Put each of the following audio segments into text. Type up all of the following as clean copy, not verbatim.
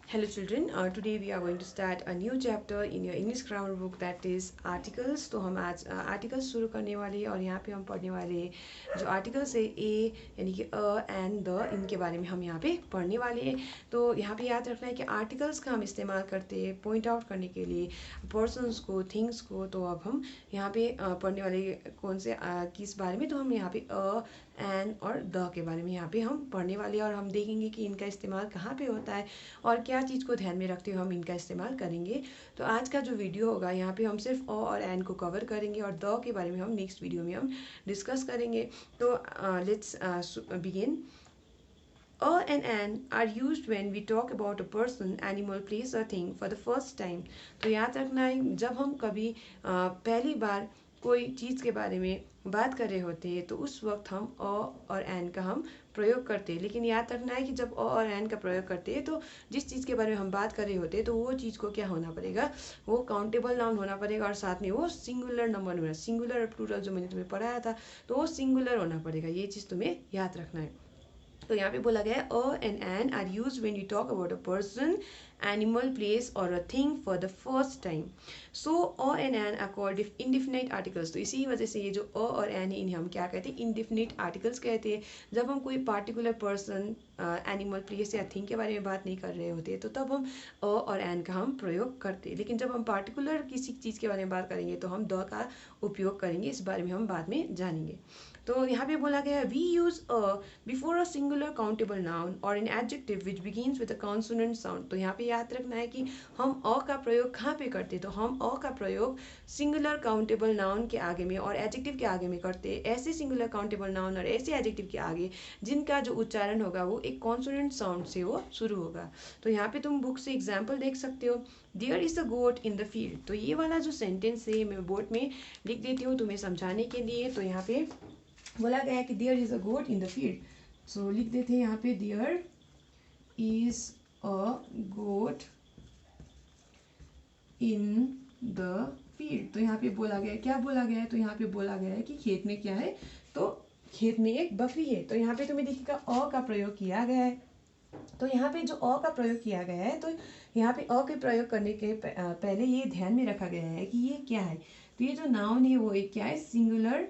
Hello children, today we are going to start a new chapter in your English grammar book that is articles। तो हम आज articles शुरू करने वाले हैं और यहाँ पे हम पढ़ने वाले हैं जो आर्टिकल्स है ए यानी कि अ एंड द, इनके बारे में हम यहाँ पे पढ़ने वाले हैं। तो यहाँ पे याद रखना है कि आर्टिकल्स का हम इस्तेमाल करते हैं पॉइंट आउट करने के लिए पर्सनस को, थिंग्स को। तो अब हम यहाँ पे पढ़ने वाले कौन से किस बारे में, तो हम यहाँ पे अ एन और द के बारे में यहाँ पे हम पढ़ने वाले हैं और हम देखेंगे कि इनका इस्तेमाल कहाँ पे होता है और क्या चीज़ को ध्यान में रखते हुए हम इनका इस्तेमाल करेंगे। तो आज का जो वीडियो होगा यहाँ पे हम सिर्फ अ और एन को कवर करेंगे और द के बारे में हम नेक्स्ट वीडियो में हम डिस्कस करेंगे। तो let's begin. A and an are used when we talk about a person, animal, place or thing for the first time। तो याद रखना है जब हम कभी पहली बार कोई चीज़ के बारे में बात कर रहे होते हैं तो उस वक्त हम अ और एन का हम प्रयोग करते हैं। लेकिन याद रखना है कि जब अ और एन का प्रयोग करते हैं तो जिस चीज़ के बारे में हम बात कर रहे होते हैं तो वो चीज़ को क्या होना पड़ेगा, वो काउंटेबल नाउन होना पड़ेगा और साथ में वो सिंगुलर नंबर होना, सिंगुलर और प्लूरल जो मैंने तुम्हें पढ़ाया था तो वो सिंगुलर होना पड़ेगा। ये चीज़ तुम्हें याद रखना है। तो यहाँ पे बोला गया है a and an are use when you talk about a person, animal, place और a thing for the first time. So a and an are called indefinite articles. तो इसी वजह से ये जो अ और एन है इन्हें हम क्या कहते हैं, इंडिफिनिट आर्टिकल्स कहते हैं। जब हम कोई पार्टिकुलर पर्सन, एनिमल, प्लेस या थिंग के बारे में बात नहीं कर रहे होते तो तब हम अ और एन का हम प्रयोग करते हैं। लेकिन जब हम पार्टिकुलर किसी चीज़ के बारे में बात करेंगे तो हम द का उपयोग करेंगे। इस बारे में हम बाद में जानेंगे। तो यहाँ पे बोला गया है we use a before a singular countable noun और an adjective which begins with a consonant sound. तो यहाँ पे याद रखना है कि हम अ का प्रयोग कहाँ पे करते हैं, तो हम अ का प्रयोग सिंगुलर काउंटेबल नाउन के आगे में और एडजेक्टिव के आगे में करते हैं। ऐसे सिंगुलर काउंटेबल नाउन और ऐसे एडजेक्टिव के आगे जिनका जो उच्चारण होगा वो एक कॉन्सोनेंट साउंड से वो शुरू होगा। तो यहाँ पे तुम बुक से एग्जाम्पल देख सकते हो। There is a goat in the field. तो ये वाला जो सेंटेंस है मैं बोर्ड में लिख देती हूँ तुम्हें समझाने के लिए। तो यहाँ पे बोला गया है कि there is a goat in the field. So लिख देते हैं यहाँ पे there is a goat in the field. तो यहाँ पे बोला गया है, क्या बोला गया है, तो यहाँ पे बोला गया है कि खेत में क्या है, तो खेत में एक बकरी है। तो यहाँ पे तुम्हें दिखेगा अ का प्रयोग किया गया है। तो यहाँ पे जो अ का प्रयोग किया गया है तो यहाँ पे अ के प्रयोग करने के पहले ये ध्यान में रखा गया है कि ये क्या है। तो ये जो नाउन है वो एक क्या है, सिंगुलर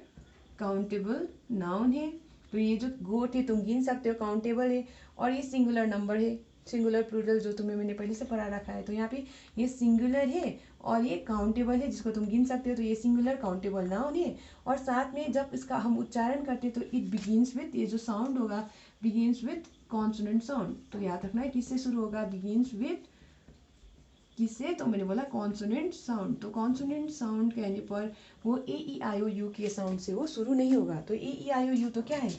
काउंटेबल नाउन है। तो ये जो गोट है तुम गिन सकते हो, काउंटेबल है और ये सिंगुलर नंबर है, सिंगुलर प्लूरल जो तुम्हें मैंने पहले से पढ़ा रखा है। तो यहाँ पे ये सिंगुलर है और ये काउंटेबल है जिसको तुम गिन सकते हो। तो ये सिंगुलर काउंटेबल नाउन है और साथ में जब इसका हम उच्चारण करते हैं तो इट बिगिंस विथ, ये जो साउंड होगा बिगिंस विथ कॉन्सोनेंट साउंड। तो याद रखना है किससे शुरू होगा, बिगिंस विथ किससे, तो मैंने बोला कॉन्सोनेंट साउंड। तो कॉन्सोनेंट साउंड कहने पर वो ए ई आई ओ यू के साउंड से वो शुरू नहीं होगा। तो ए ई आई ओ यू तो क्या है,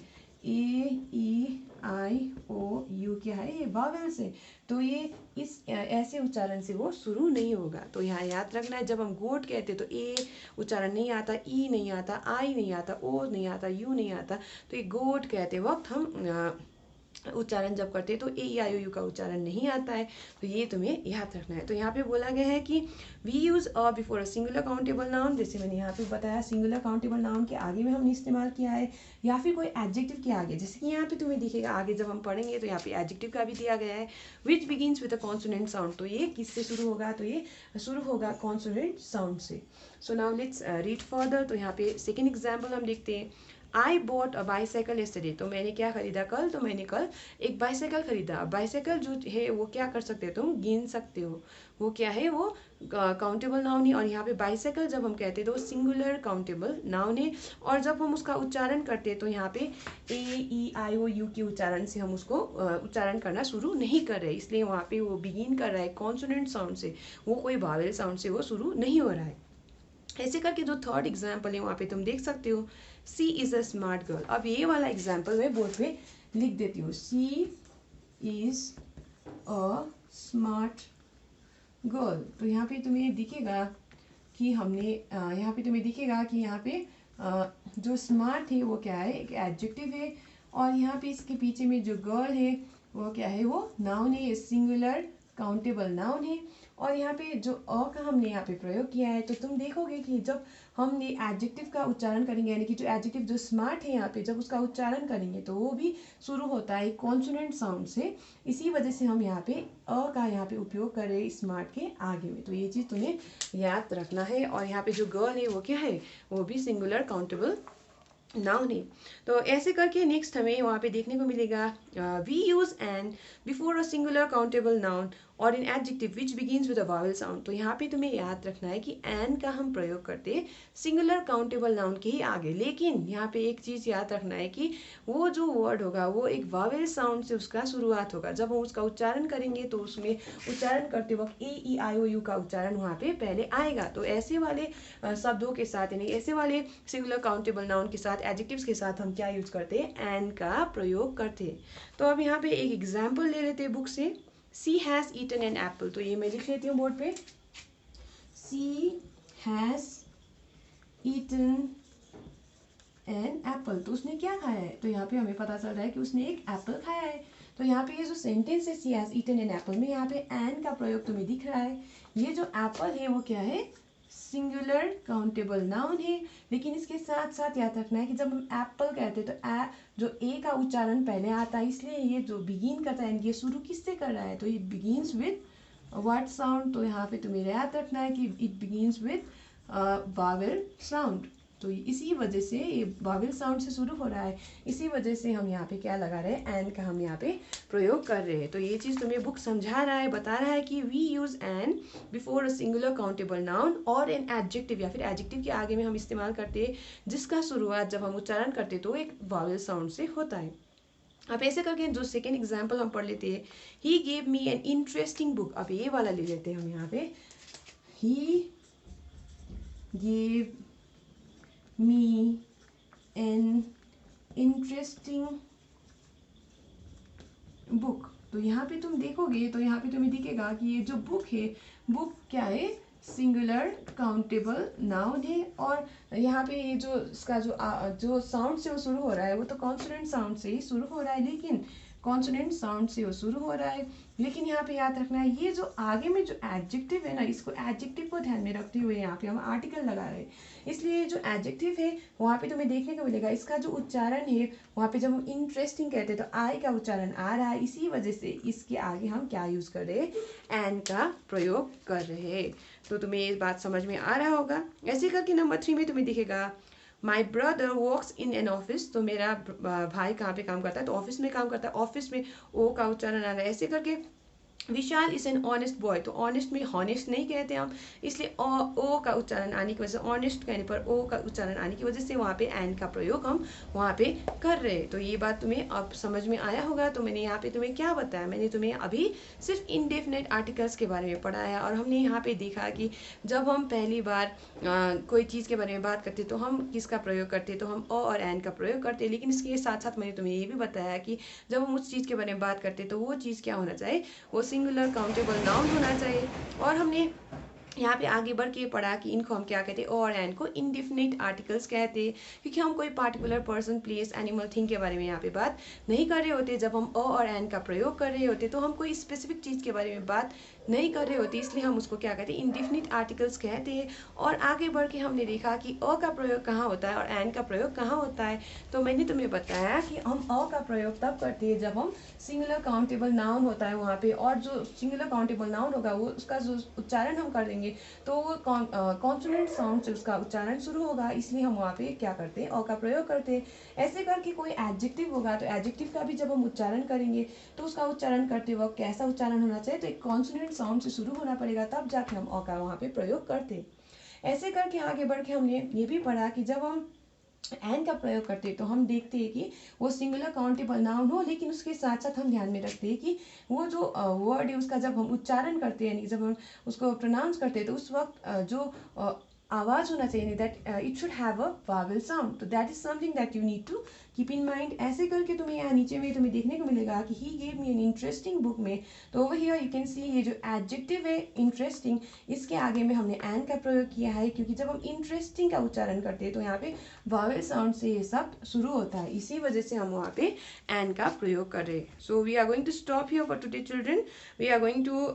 ए ई आई ओ यू क्या है, ये वावेल से। तो ये इस ऐसे उच्चारण से वो शुरू नहीं होगा। तो यहाँ याद रखना है जब हम गोट कहते हैं तो ए उच्चारण नहीं आता, ई नहीं आता, आई नहीं आता, ओ नहीं आता, यू नहीं आता। तो ये गोट कहते वक्त हम उच्चारण जब करते हैं तो ए ई आई ओ यू का उच्चारण नहीं आता है। तो ये तुम्हें याद रखना है। तो यहाँ पे बोला गया है कि we use a before a singular countable noun. जैसे मैंने यहाँ पे बताया सिंगुलर काउंटेबल नाउन के आगे में हमने इस्तेमाल किया है या फिर कोई एडजेक्टिव के आगे। जैसे कि यहाँ पे तुम्हें दिखेगा आगे जब हम पढ़ेंगे तो यहाँ पे एडजेक्टिव का भी दिया गया है which begins with a consonant sound. तो ये किससे शुरू होगा, तो ये शुरू होगा कॉन्सोनेंट साउंड से। So now let's read further. तो यहाँ पे सेकेंड एग्जाम्पल हम देखते हैं। I bought a bicycle yesterday। तो मैंने क्या खरीदा कल, तो मैंने कल एक बाईसाइकिल खरीदा। बाईसाइकिल जो है वो क्या कर सकते हो, तुम गिन सकते हो, वो क्या है, वो काउंटेबल नाउन है। और यहाँ पे बाईसाइकिल जब हम कहते हैं तो सिंगुलर काउंटेबल नाउन है और जब हम उसका उच्चारण करते हैं तो यहाँ पे ए ई आई ओ यू के उच्चारण से हम उसको उच्चारण करना शुरू नहीं कर रहे, इसलिए वहाँ पे वो बिगिन कर रहा है कॉन्सोनेंट साउंड से, वो कोई वावेल साउंड से वो शुरू नहीं हो रहा है। ऐसे करके जो थर्ड एग्जाम्पल है वहाँ पे तुम देख सकते हो सी इज़ अ स्मार्ट गर्ल। अब ये वाला एग्जाम्पल मैं बोर्ड पे लिख देती हूँ, सी इज़ अ स्मार्ट गर्ल। तो यहाँ पे तुम्हें दिखेगा कि हमने यहाँ पे तुम्हें दिखेगा कि यहाँ पे जो स्मार्ट है वो क्या है, एक एडजेक्टिव है और यहाँ पे इसके पीछे में जो गर्ल है वो क्या है, वो नाउन है, सिंगुलर काउंटेबल नाउन है। और यहाँ पे जो अ का हमने यहाँ पे प्रयोग किया है, तो तुम देखोगे कि जब हमने एडजेक्टिव का उच्चारण करेंगे, यानी कि जो एडजेक्टिव जो स्मार्ट है यहाँ पे, जब उसका उच्चारण करेंगे तो वो भी शुरू होता है कॉन्सोनेंट साउंड से। इसी वजह से हम यहाँ पे अ का यहाँ पे उपयोग कर रहे हैं स्मार्ट के आगे में। तो ये चीज़ तुम्हें याद रखना है। और यहाँ पे जो गर्ल है वो क्या है, वो भी सिंगुलर काउंटेबल नाउन है। तो ऐसे करके नेक्स्ट हमें वहाँ पे देखने को मिलेगा we use an before a singular countable noun और an adjective which begins with a vowel sound. तो यहाँ पे तुम्हें याद रखना है कि एन का हम प्रयोग करते हैं सिंगुलर काउंटेबल नाउन के ही आगे, लेकिन यहाँ पे एक चीज़ याद रखना है कि वो जो वर्ड होगा वो एक वावल साउंड से उसका शुरुआत होगा। जब हम उसका उच्चारण करेंगे तो उसमें उच्चारण करते वक्त ए ई आई ओ यू का उच्चारण वहाँ पे पहले आएगा। तो ऐसे वाले शब्दों के साथ, यानी ऐसे वाले सिंगुलर काउंटेबल नाउन के साथ, एडजेक्टिव्स के साथ हम क्या यूज करते हैं, एन का प्रयोग करते हैं। तो अब यहाँ पे एक एग्जाम्पल ले लेते हैं बुक से। सी हैज ईटन एन एप्पल। तो ये मैं लिख लेती हूँ बोर्ड पे, सी हैज ईटन एन एप्पल। तो उसने क्या खाया है, तो यहाँ पे हमें पता चल रहा है कि उसने एक एप्पल खाया है। तो यहाँ पे ये जो सेंटेंस है सी हैज ईटन एन एप्पल में, यहाँ पे एन का प्रयोग तुम्हें दिख रहा है। ये जो एप्पल है वो क्या है, सिंगुलर काउंटेबल नाउन है। लेकिन इसके साथ साथ याद रखना है कि जब हम एप्पल कहते हैं तो जो ए का उच्चारण पहले आता है, इसलिए ये जो बिगिन करता है ये शुरू किससे कर रहा है, तो ये बिगिन्स विद व्हाट साउंड। तो यहाँ पे तुम्हें याद रखना है कि it begins with Wavell sound. तो इसी वजह से ये वावेल साउंड से शुरू हो रहा है, इसी वजह से हम यहाँ पे क्या लगा रहे हैं, एन का हम यहाँ पे प्रयोग कर रहे हैं। तो ये चीज़ तुम्हें बुक समझा रहा है, बता रहा है कि we use an before a singular countable noun और एन एडजेक्टिव, या फिर एडजेक्टिव के आगे में हम इस्तेमाल करते हैं जिसका शुरुआत जब हम उच्चारण करते हैं तो एक वावेल साउंड से होता है। अब ऐसे करके जो सेकेंड एग्जाम्पल हम पढ़ लेते हैं, he gave me an interesting book. अब ये वाला ले लेते हैं हम यहाँ पे, he gave me an interesting book। तो यहाँ पे तुम देखोगे तो यहाँ पे तुम्हें दिखेगा कि ये जो बुक है, बुक क्या है, सिंगुलर काउंटेबल नाउन है। और यहाँ पे ये जो इसका जो साउंड से वो शुरू हो रहा है वो तो कॉन्सोनेंट साउंड से ही शुरू हो रहा है, लेकिन कॉन्सोनेंट साउंड से वो शुरू हो रहा है। लेकिन यहाँ पे याद रखना है ये जो आगे में जो एडजेक्टिव है ना, इसको एडजेक्टिव को ध्यान में रखते हुए यहाँ पे हम आर्टिकल लगा रहे हैं। इसलिए जो एडजेक्टिव है वहाँ पे तुम्हें देखने को मिलेगा इसका जो उच्चारण है वहाँ पे जब हम इंटरेस्टिंग कहते हैं तो आई का उच्चारण आ रहा है, इसी वजह से इसके आगे हम क्या यूज कर रहे हैं, एन का प्रयोग कर रहे हैं। तो तुम्हें ये बात समझ में आ रहा होगा। ऐसे करके नंबर 3 में तुम्हें दिखेगा my brother works in an office. तो मेरा भाई कहाँ पे काम करता है, तो ऑफिस में काम करता है। ऑफिस में ओ का उच्चारण आ रहा है। ऐसे करके विशाल इज एन ऑनेस्ट बॉय। तो ऑनेस्ट में हॉनेस्ट नहीं कहते हम, इसलिए ओ का उच्चारण आने की वजह से, ऑनेस्ट कहने पर ओ का उच्चारण आने की वजह से वहाँ पे एन का प्रयोग हम वहाँ पे कर रहे हैं। तो ये बात तुम्हें अब समझ में आया होगा। तो मैंने यहाँ पे तुम्हें क्या बताया, मैंने तुम्हें अभी सिर्फ इनडेफिनेट आर्टिकल्स के बारे में पढ़ाया और हमने यहाँ पे देखा कि जब हम पहली बार कोई चीज़ के बारे में बात करते तो हम किसका प्रयोग करते, तो हम ओ और एन का प्रयोग करते। लेकिन इसके साथ साथ मैंने तुम्हें ये भी बताया कि जब हम उस चीज़ के बारे में बात करते तो वो चीज़ क्या होना चाहिए, वो सिंगुलर काउंटेबल नाउन होना चाहिए। और हमने यहाँ पे आगे बढ़ के पढ़ा कि इनको हम क्या कहते हैं, और एन को इंडिफिनिट आर्टिकल्स कहते हैं, क्योंकि हम कोई particular person, place, animal, thing के बारे में यहाँ पे बात नहीं कर रहे होते। जब हम और एन का प्रयोग कर रहे होते तो हम कोई स्पेसिफिक चीज़ के बारे में बात नहीं कर रहे होते, इसलिए हम उसको क्या कहते हैं, इंडिफिनिट आर्टिकल्स कहते हैं। और आगे बढ़ के हमने देखा कि अ का प्रयोग कहाँ होता है और एन का प्रयोग कहाँ होता है। तो मैंने तुम्हें बताया कि हम अ का प्रयोग तब करते हैं जब हम सिंगुलर काउंटेबल नाउन होता है वहाँ पे, और जो सिंगुलर काउंटेबल नाउन होगा वो उसका जो उच्चारण हम कर देंगे तो वो कॉन्सोनेंट साउंड से उसका उच्चारण शुरू होगा, इसलिए हम वहाँ पे क्या करते हैं, अ का प्रयोग करते हैं। ऐसे करके कोई एडजेक्टिव होगा तो एडजेक्टिव का भी जब हम उच्चारण करेंगे तो उसका उच्चारण करते वक्त कैसा उच्चारण होना चाहिए, तो एक कॉन्सोनेंट साउंड से शुरू होना पड़ेगा, तब जाके हम अ का वहाँ पे प्रयोग करते हैं। ऐसे करके आगे बढ़ के हमने ये भी पढ़ा कि जब हम एन का प्रयोग करते हैं तो हम देखते हैं कि वो सिंगुलर काउंटेबल नाउन हो, लेकिन उसके साथ साथ हम ध्यान में रखते हैं कि वो जो वर्ड है उसका जब हम उच्चारण करते हैं, यानी जब हम उसको प्रोनाउंस करते हैं तो उस वक्त जो आवाज़ होना चाहिए, that it should have a vowel sound. तो that is something that you need to keep in mind, ऐसे करके तुम्हें यहाँ नीचे में तुम्हें देखने को मिलेगा कि he gave me an interesting book में, तो over here you can see ये जो एडजेक्टिव है इंटरेस्टिंग, इसके आगे में हमने एन का प्रयोग किया है, क्योंकि जब हम इंटरेस्टिंग का उच्चारण करते हैं तो यहाँ पे वावेल साउंड से ये शब्द शुरू होता है, इसी वजह से हम वहाँ पे एन का प्रयोग कर रहे हैं. So we are going to stop here for today children. We are going to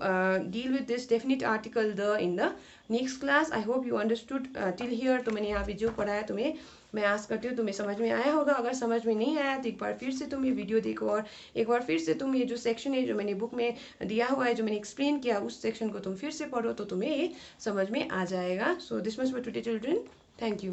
deal with this definite article the in the next class. I hope you understood till here. तो मैंने यहाँ पे जो पढ़ाया तुम्हें, मैं आस करती हूँ तुम्हें समझ में आया होगा. अगर समझ में नहीं आया तो एक बार फिर से तुम ये वीडियो देखो और एक बार फिर से तुम ये जो सेक्शन है जो मैंने बुक में दिया हुआ है, जो मैंने एक्सप्लेन किया, उस सेक्शन को तुम फिर से पढ़ो तो तुम्हें ये समझ में आ जाएगा. So this much for today children. Thank you.